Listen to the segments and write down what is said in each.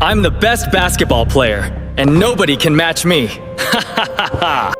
I'm the best basketball player, and nobody can match me. Ha ha ha ha!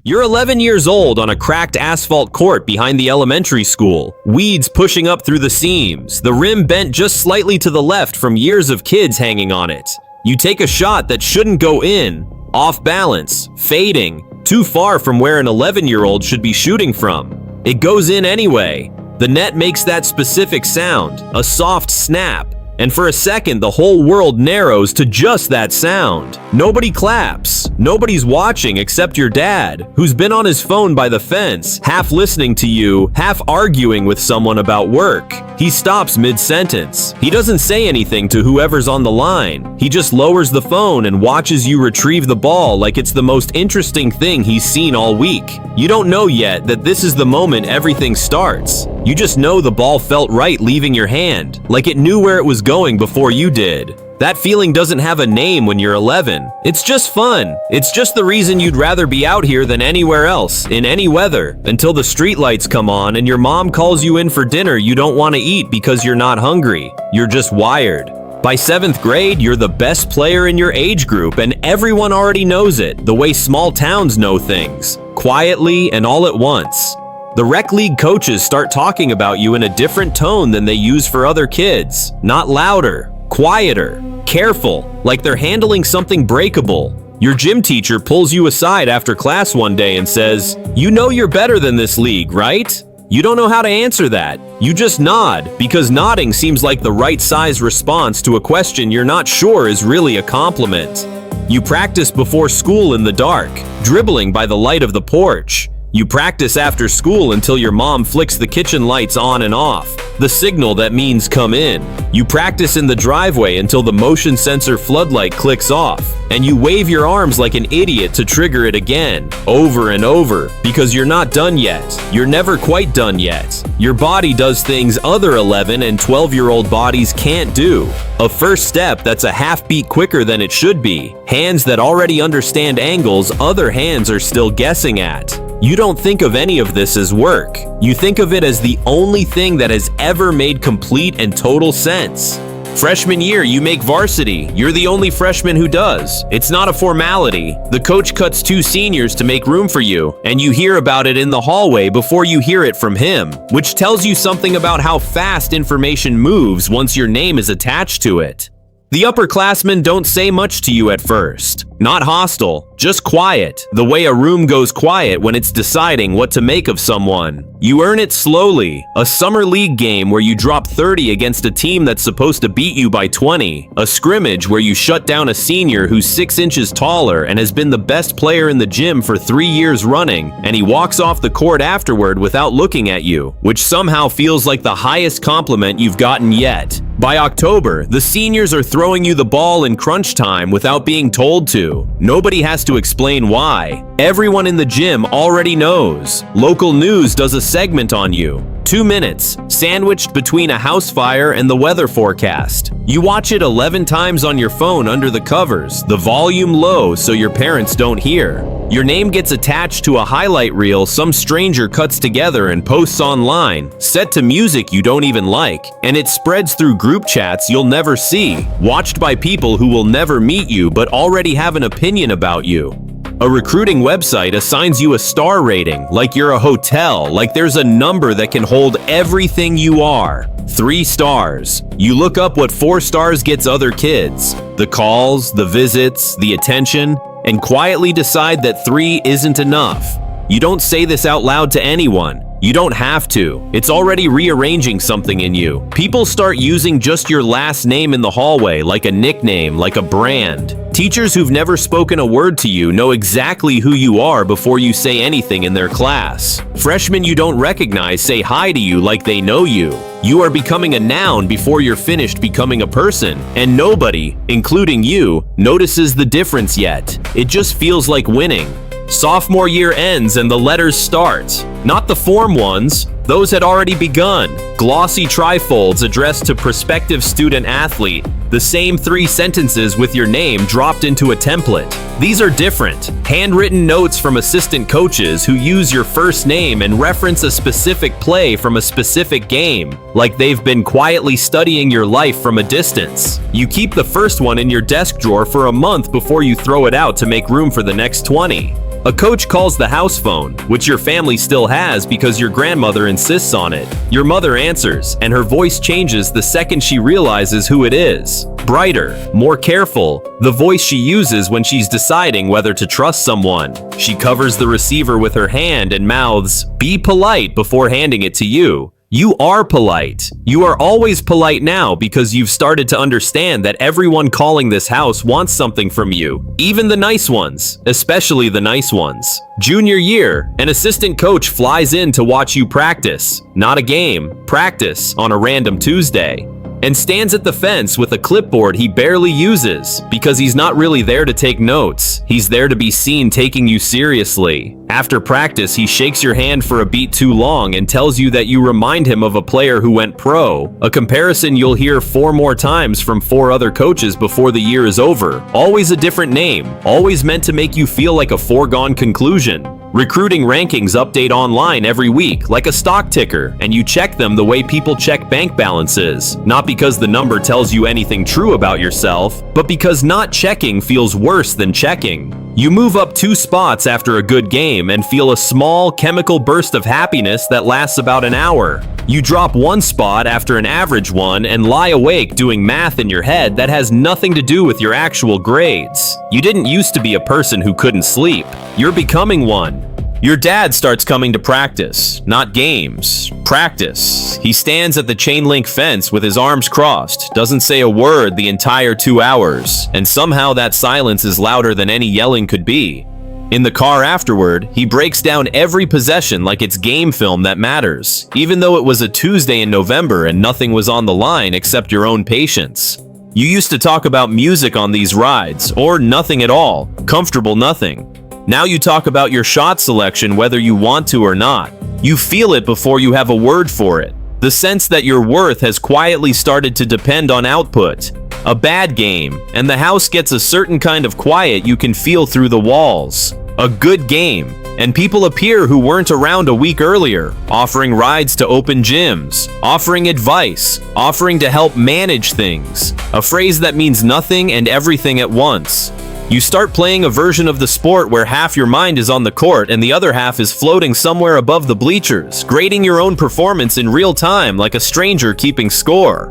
You're 11 years old on a cracked asphalt court behind the elementary school. Weeds pushing up through the seams, the rim bent just slightly to the left from years of kids hanging on it. You take a shot that shouldn't go in, off balance, fading, too far from where an 11-year-old should be shooting from. It goes in anyway. The net makes that specific sound, a soft snap. And for a second, the whole world narrows to just that sound. Nobody claps. Nobody's watching except your dad, who's been on his phone by the fence, half listening to you, half arguing with someone about work. He stops mid-sentence. He doesn't say anything to whoever's on the line. He just lowers the phone and watches you retrieve the ball like it's the most interesting thing he's seen all week. You don't know yet that this is the moment everything starts. You just know the ball felt right leaving your hand, like it knew where it was going before you did. That feeling doesn't have a name when you're 11. It's just fun. It's just the reason you'd rather be out here than anywhere else, in any weather, until the streetlights come on and your mom calls you in for dinner you don't want to eat because you're not hungry. You're just wired. By 7th grade, you're the best player in your age group, and everyone already knows it, the way small towns know things, quietly and all at once. The rec league coaches start talking about you in a different tone than they use for other kids. Not louder, quieter, careful, like they're handling something breakable. Your gym teacher pulls you aside after class one day and says, "You know you're better than this league, right?" You don't know how to answer that. You just nod, because nodding seems like the right size response to a question you're not sure is really a compliment. You practice before school in the dark, dribbling by the light of the porch. You practice after school until your mom flicks the kitchen lights on and off, the signal that means come in. You practice in the driveway until the motion sensor floodlight clicks off, and you wave your arms like an idiot to trigger it again, over and over, because you're not done yet. You're never quite done yet. Your body does things other 11 and 12-year-old bodies can't do. A first step that's a half beat quicker than it should be. Hands that already understand angles other hands are still guessing at. You don't think of any of this as work. You think of it as the only thing that has ever made complete and total sense. Freshman year, you make varsity. You're the only freshman who does. It's not a formality. The coach cuts 2 seniors to make room for you, and you hear about it in the hallway before you hear it from him, which tells you something about how fast information moves once your name is attached to it. The upperclassmen don't say much to you at first. Not hostile, just quiet, the way a room goes quiet when it's deciding what to make of someone. You earn it slowly, a summer league game where you drop 30 against a team that's supposed to beat you by 20, a scrimmage where you shut down a senior who's 6 inches taller and has been the best player in the gym for 3 years running, and he walks off the court afterward without looking at you, which somehow feels like the highest compliment you've gotten yet. By October, the seniors are throwing you the ball in crunch time without being told to. Nobody has to explain why. Everyone in the gym already knows. Local news does a segment on you. 2 minutes, sandwiched between a house fire and the weather forecast. You watch it 11 times on your phone under the covers, the volume low so your parents don't hear. Your name gets attached to a highlight reel some stranger cuts together and posts online, set to music you don't even like, and it spreads through group chats you'll never see, watched by people who will never meet you but already have an opinion about you. A recruiting website assigns you a star rating, like you're a hotel, like there's a number that can hold everything you are. 3 stars. You look up what 4 stars gets other kids. The calls, the visits, the attention, and quietly decide that 3 isn't enough. You don't say this out loud to anyone. You don't have to. It's already rearranging something in you. People start using just your last name in the hallway, like a nickname, like a brand. Teachers who've never spoken a word to you know exactly who you are before you say anything in their class. Freshmen you don't recognize say hi to you like they know you. You are becoming a noun before you're finished becoming a person, and nobody, including you, notices the difference yet. It just feels like winning. Sophomore year ends and the letters start. Not the form ones, Those had already begun. Glossy trifolds addressed to prospective student athlete, the same 3 sentences with your name dropped into a template. These are different. Handwritten notes from assistant coaches who use your first name and reference a specific play from a specific game, like they've been quietly studying your life from a distance. You keep the first one in your desk drawer for a month before you throw it out to make room for the next 20. A coach calls the house phone, which your family still has because your grandmother insists on it. Your mother answers, and her voice changes the second she realizes who it is. Brighter, more careful, the voice she uses when she's deciding whether to trust someone. She covers the receiver with her hand and mouths, "Be polite," before handing it to you. You are polite. You are always polite now because you've started to understand that everyone calling this house wants something from you, even the nice ones, especially the nice ones. Junior year, an assistant coach flies in to watch you practice, not a game, practice on a random Tuesday, and stands at the fence with a clipboard he barely uses because he's not really there to take notes. He's there to be seen taking you seriously. After practice, he shakes your hand for a beat too long and tells you that you remind him of a player who went pro, a comparison you'll hear 4 more times from 4 other coaches before the year is over. Always a different name, always meant to make you feel like a foregone conclusion. Recruiting rankings update online every week, like a stock ticker, and you check them the way people check bank balances. Not because the number tells you anything true about yourself, but because not checking feels worse than checking. You move up 2 spots after a good game and feel a small chemical burst of happiness that lasts about an hour. You drop 1 spot after an average one and lie awake doing math in your head that has nothing to do with your actual grades. You didn't used to be a person who couldn't sleep. You're becoming one. Your dad starts coming to practice, not games, practice. He stands at the chain link fence with his arms crossed, doesn't say a word the entire 2 hours, and somehow that silence is louder than any yelling could be. In the car afterward, he breaks down every possession like it's game film that matters, even though it was a Tuesday in November and nothing was on the line except your own patience. You used to talk about music on these rides, or nothing at all, comfortable nothing. Now you talk about your shot selection whether you want to or not. You feel it before you have a word for it. The sense that your worth has quietly started to depend on output. A bad game, and the house gets a certain kind of quiet you can feel through the walls. A good game, and people appear who weren't around a week earlier, offering rides to open gyms, offering advice, offering to help manage things. A phrase that means nothing and everything at once. You start playing a version of the sport where half your mind is on the court and the other half is floating somewhere above the bleachers, grading your own performance in real time like a stranger keeping score.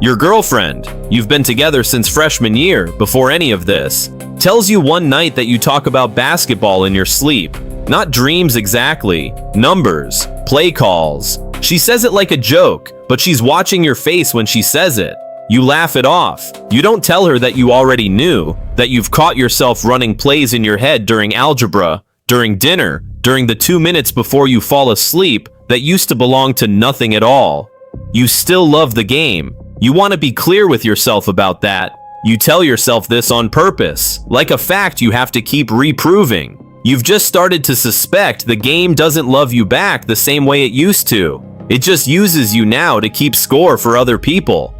Your girlfriend, you've been together since freshman year, before any of this, tells you one night that you talk about basketball in your sleep. Not dreams exactly, numbers, play calls. She says it like a joke, but she's watching your face when she says it. You laugh it off. You don't tell her that you already knew, that you've caught yourself running plays in your head during algebra, during dinner, during the 2 minutes before you fall asleep that used to belong to nothing at all. You still love the game. You want to be clear with yourself about that. You tell yourself this on purpose, like a fact you have to keep reproving. You've just started to suspect the game doesn't love you back the same way it used to. It just uses you now to keep score for other people.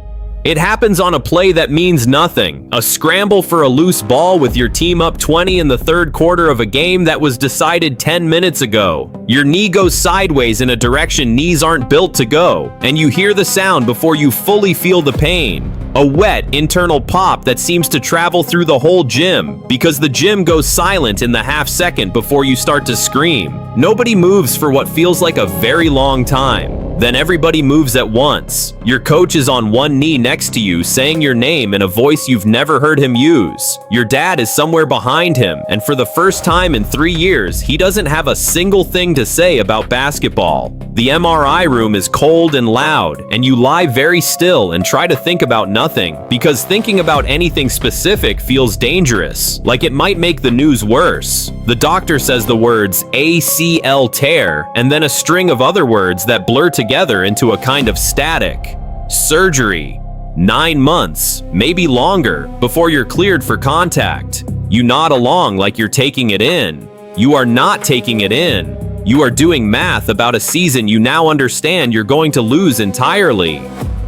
It happens on a play that means nothing, a scramble for a loose ball with your team up 20 in the 3rd quarter of a game that was decided 10 minutes ago. Your knee goes sideways in a direction knees aren't built to go, and you hear the sound before you fully feel the pain. A wet, internal pop that seems to travel through the whole gym, because the gym goes silent in the half second before you start to scream. Nobody moves for what feels like a very long time. Then everybody moves at once. Your coach is on one knee next to you, saying your name in a voice you've never heard him use. Your dad is somewhere behind him, and for the first time in 3 years, he doesn't have a single thing to say about basketball. The MRI room is cold and loud, and you lie very still and try to think about nothing, because thinking about anything specific feels dangerous, like it might make the news worse. The doctor says the words ACL tear, and then a string of other words that blur together into a kind of static. Surgery. 9 months, maybe longer, before you're cleared for contact. You nod along like you're taking it in. You are not taking it in. You are doing math about a season you now understand you're going to lose entirely.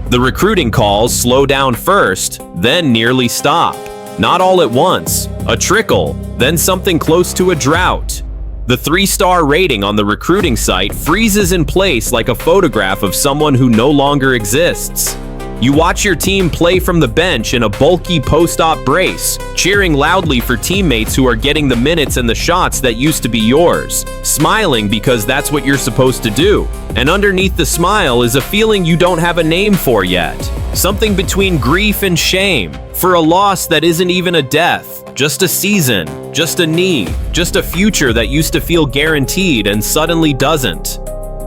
The recruiting calls slow down first, then nearly stop. Not all at once, a trickle, then something close to a drought. The 3-star rating on the recruiting site freezes in place like a photograph of someone who no longer exists. You watch your team play from the bench in a bulky post-op brace, cheering loudly for teammates who are getting the minutes and the shots that used to be yours, smiling because that's what you're supposed to do. And underneath the smile is a feeling you don't have a name for yet. Something between grief and shame, for a loss that isn't even a death, just a season, just a knee, just a future that used to feel guaranteed and suddenly doesn't.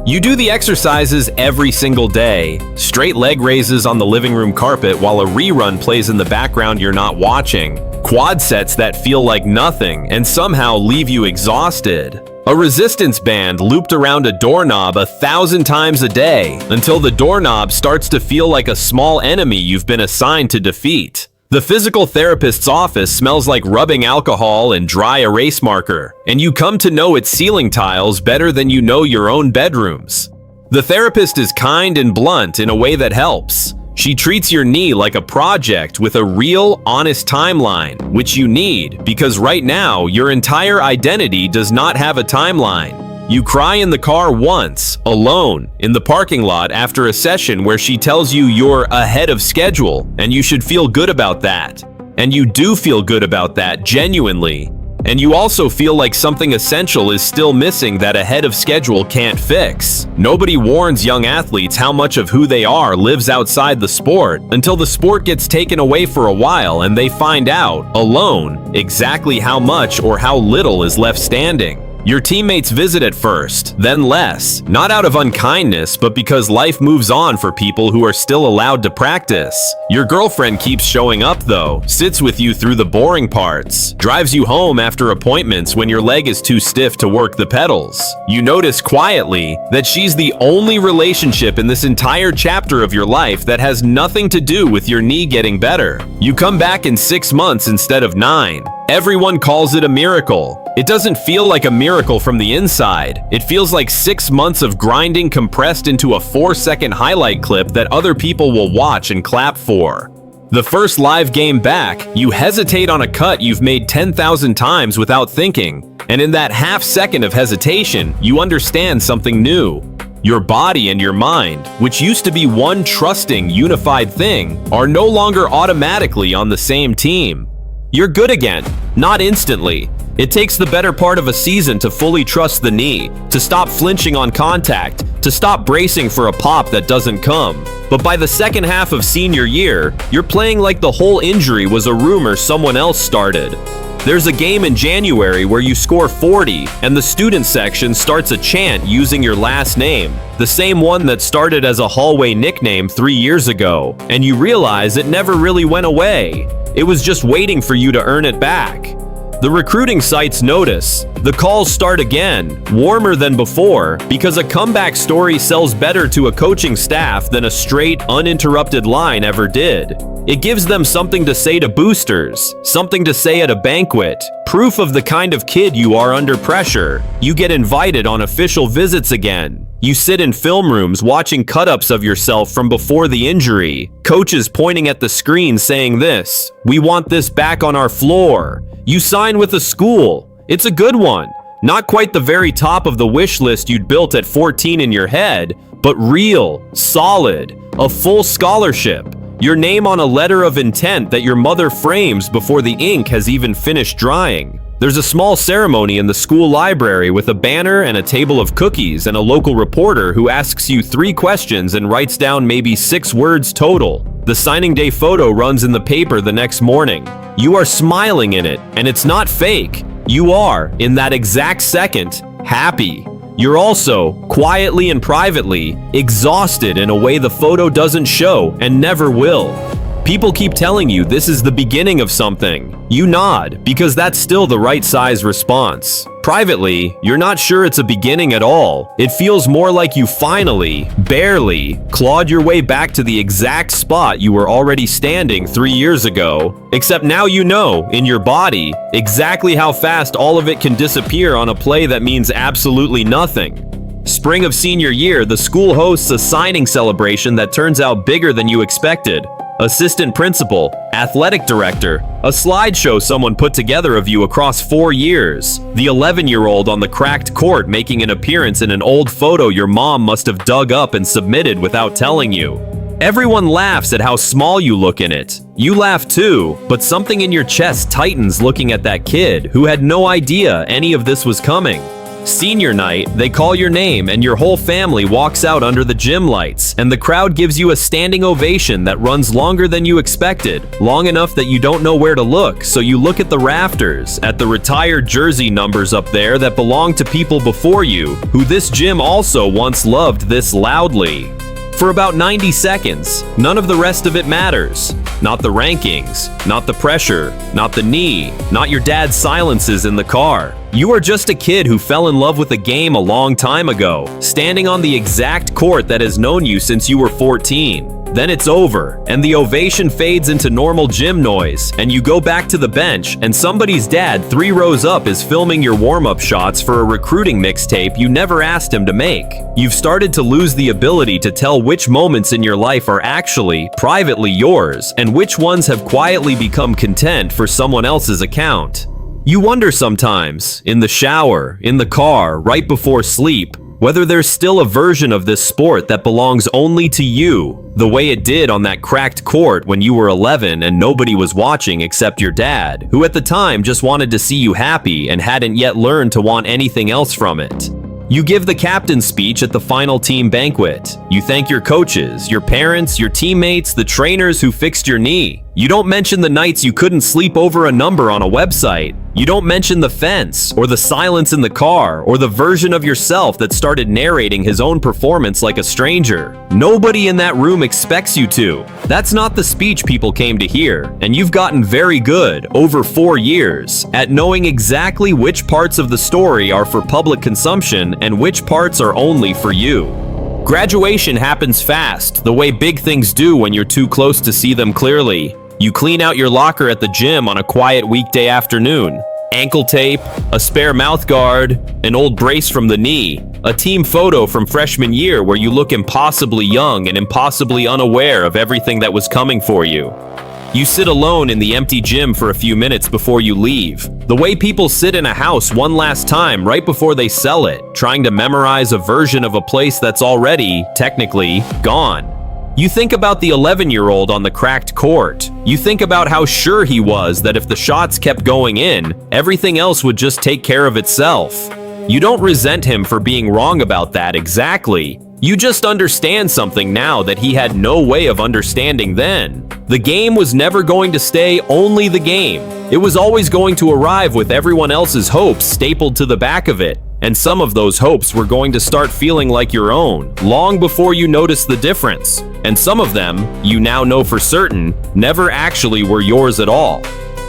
You do the exercises every single day, straight leg raises on the living room carpet while a rerun plays in the background you're not watching, quad sets that feel like nothing and somehow leave you exhausted. A resistance band looped around a doorknob 1,000 times a day until the doorknob starts to feel like a small enemy you've been assigned to defeat. The physical therapist's office smells like rubbing alcohol and dry erase marker, and you come to know its ceiling tiles better than you know your own bedrooms. The therapist is kind and blunt in a way that helps. She treats your knee like a project with a real, honest timeline, which you need because right now your entire identity does not have a timeline. You cry in the car once, alone, in the parking lot after a session where she tells you you're ahead of schedule and you should feel good about that. And you do feel good about that, genuinely. And you also feel like something essential is still missing that ahead of schedule can't fix. Nobody warns young athletes how much of who they are lives outside the sport until the sport gets taken away for a while and they find out, alone, exactly how much or how little is left standing. Your teammates visit at first, then less, not out of unkindness, but because life moves on for people who are still allowed to practice. Your girlfriend keeps showing up though, sits with you through the boring parts, drives you home after appointments when your leg is too stiff to work the pedals. You notice quietly that she's the only relationship in this entire chapter of your life that has nothing to do with your knee getting better. You come back in 6 months instead of 9. Everyone calls it a miracle. It doesn't feel like a miracle from the inside. It feels like 6 months of grinding compressed into a 4-second highlight clip that other people will watch and clap for. The first live game back, you hesitate on a cut you've made 10,000 times without thinking, and in that half second of hesitation, you understand something new. Your body and your mind, which used to be one trusting, unified thing, are no longer automatically on the same team. You're good again, not instantly. It takes the better part of a season to fully trust the knee, to stop flinching on contact, to stop bracing for a pop that doesn't come. But by the second half of senior year, you're playing like the whole injury was a rumor someone else started. There's a game in January where you score 40 and the student section starts a chant using your last name, the same one that started as a hallway nickname 3 years ago, and you realize it never really went away. It was just waiting for you to earn it back. The recruiting sites notice. The calls start again, warmer than before, because a comeback story sells better to a coaching staff than a straight, uninterrupted line ever did. It gives them something to say to boosters, something to say at a banquet, proof of the kind of kid you are under pressure. You get invited on official visits again. You sit in film rooms watching cut-ups of yourself from before the injury. Coaches pointing at the screen saying this, "We want this back on our floor." You sign with a school. It's a good one. Not quite the very top of the wish list you'd built at 14 in your head, but real, solid, a full scholarship. Your name on a letter of intent that your mother frames before the ink has even finished drying. There's a small ceremony in the school library with a banner and a table of cookies and a local reporter who asks you 3 questions and writes down maybe 6 words total. The signing day photo runs in the paper the next morning. You are smiling in it, and it's not fake. You are, in that exact second, happy. You're also, quietly and privately, exhausted in a way the photo doesn't show and never will. People keep telling you this is the beginning of something. You nod, because that's still the right size response. Privately, you're not sure it's a beginning at all. It feels more like you finally, barely, clawed your way back to the exact spot you were already standing 3 years ago. Except now you know, in your body, exactly how fast all of it can disappear on a play that means absolutely nothing. Spring of senior year, the school hosts a signing celebration that turns out bigger than you expected. Assistant principal, athletic director, a slideshow someone put together of you across 4 years, the 11-year-old on the cracked court making an appearance in an old photo your mom must have dug up and submitted without telling you. Everyone laughs at how small you look in it. You laugh too, but something in your chest tightens looking at that kid who had no idea any of this was coming. Senior night, they call your name and your whole family walks out under the gym lights, and the crowd gives you a standing ovation that runs longer than you expected, long enough that you don't know where to look, so you look at the rafters, at the retired jersey numbers up there that belong to people before you, who this gym also once loved this loudly. For about 90 seconds, none of the rest of it matters. Not the rankings, not the pressure, not the knee, not your dad's silences in the car. You are just a kid who fell in love with a game a long time ago, standing on the exact court that has known you since you were 14. Then it's over, and the ovation fades into normal gym noise, and you go back to the bench, and somebody's dad 3 rows up is filming your warm-up shots for a recruiting mixtape you never asked him to make. You've started to lose the ability to tell which moments in your life are actually, privately yours, and which ones have quietly become content for someone else's account. You wonder sometimes, in the shower, in the car, right before sleep, whether there's still a version of this sport that belongs only to you, the way it did on that cracked court when you were 11 and nobody was watching except your dad, who at the time just wanted to see you happy and hadn't yet learned to want anything else from it. You give the captain's speech at the final team banquet. You thank your coaches, your parents, your teammates, the trainers who fixed your knee. You don't mention the nights you couldn't sleep over a number on a website. You don't mention the fence, or the silence in the car, or the version of yourself that started narrating his own performance like a stranger. Nobody in that room expects you to. That's not the speech people came to hear, and you've gotten very good, over 4 years, at knowing exactly which parts of the story are for public consumption and which parts are only for you. Graduation happens fast, the way big things do when you're too close to see them clearly. You clean out your locker at the gym on a quiet weekday afternoon. Ankle tape, a spare mouth guard, an old brace from the knee, a team photo from freshman year where you look impossibly young and impossibly unaware of everything that was coming for you. You sit alone in the empty gym for a few minutes before you leave, the way people sit in a house one last time right before they sell it, trying to memorize a version of a place that's already, technically, gone. You think about the 11-year-old on the cracked court. You think about how sure he was that if the shots kept going in, everything else would just take care of itself. You don't resent him for being wrong about that exactly. You just understand something now that he had no way of understanding then. The game was never going to stay only the game. It was always going to arrive with everyone else's hopes stapled to the back of it. And some of those hopes were going to start feeling like your own, long before you noticed the difference. And some of them, you now know for certain, never actually were yours at all.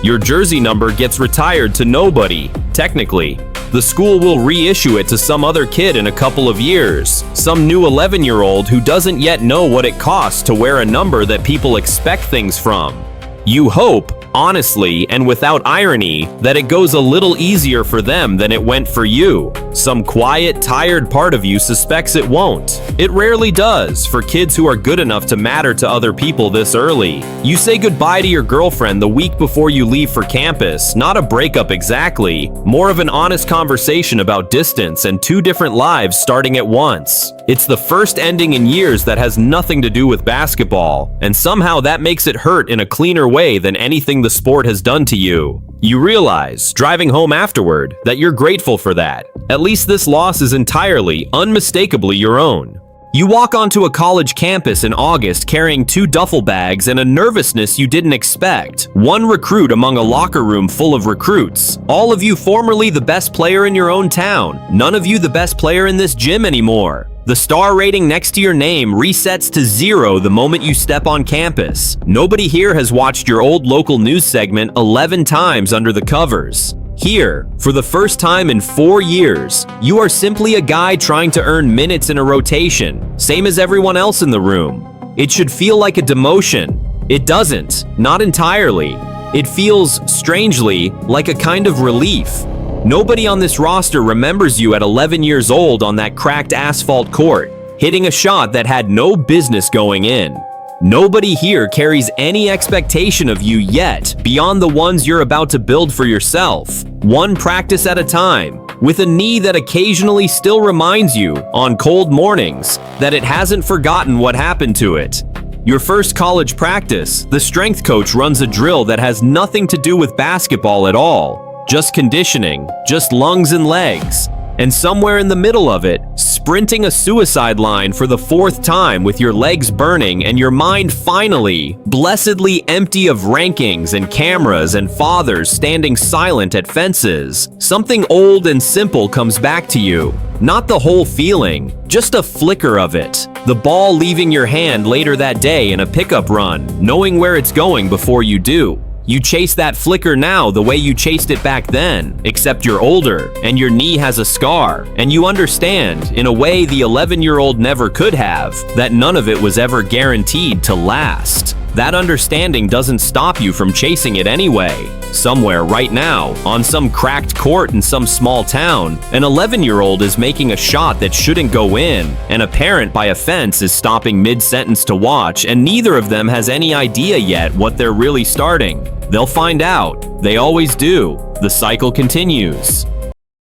Your jersey number gets retired to nobody, technically. The school will reissue it to some other kid in a couple of years, some new 11-year-old who doesn't yet know what it costs to wear a number that people expect things from. You hope, honestly and without irony, that it goes a little easier for them than it went for you. Some quiet, tired part of you suspects it won't. It rarely does for kids who are good enough to matter to other people this early. You say goodbye to your girlfriend the week before you leave for campus, not a breakup exactly, more of an honest conversation about distance and 2 different lives starting at once. It's the first ending in years that has nothing to do with basketball, and somehow that makes it hurt in a cleaner way than anything the sport has done to you. You realize, driving home afterward, that you're grateful for that. At least this loss is entirely, unmistakably your own. You walk onto a college campus in August carrying 2 duffel bags and a nervousness you didn't expect. One recruit among a locker room full of recruits. All of you formerly the best player in your own town. None of you the best player in this gym anymore. The star rating next to your name resets to 0 the moment you step on campus. Nobody here has watched your old local news segment 11 times under the covers. Here, for the first time in 4 years, you are simply a guy trying to earn minutes in a rotation, same as everyone else in the room. It should feel like a demotion. It doesn't, not entirely. It feels, strangely, like a kind of relief. Nobody on this roster remembers you at 11 years old on that cracked asphalt court, hitting a shot that had no business going in. Nobody here carries any expectation of you yet beyond the ones you're about to build for yourself, one practice at a time, with a knee that occasionally still reminds you, on cold mornings, that it hasn't forgotten what happened to it. Your first college practice, the strength coach runs a drill that has nothing to do with basketball at all, just conditioning, just lungs and legs. And somewhere in the middle of it, sprinting a suicide line for the 4th time with your legs burning and your mind finally, blessedly empty of rankings and cameras and fathers standing silent at fences, something old and simple comes back to you. Not the whole feeling, just a flicker of it. The ball leaving your hand later that day in a pickup run, knowing where it's going before you do. You chase that flicker now the way you chased it back then, except you're older, and your knee has a scar, and you understand, in a way the 11-year-old never could have, that none of it was ever guaranteed to last. That understanding doesn't stop you from chasing it anyway. Somewhere right now, on some cracked court in some small town, an 11-year-old is making a shot that shouldn't go in, and a parent by a fence is stopping mid-sentence to watch, and neither of them has any idea yet what they're really starting. They'll find out. They always do. The cycle continues.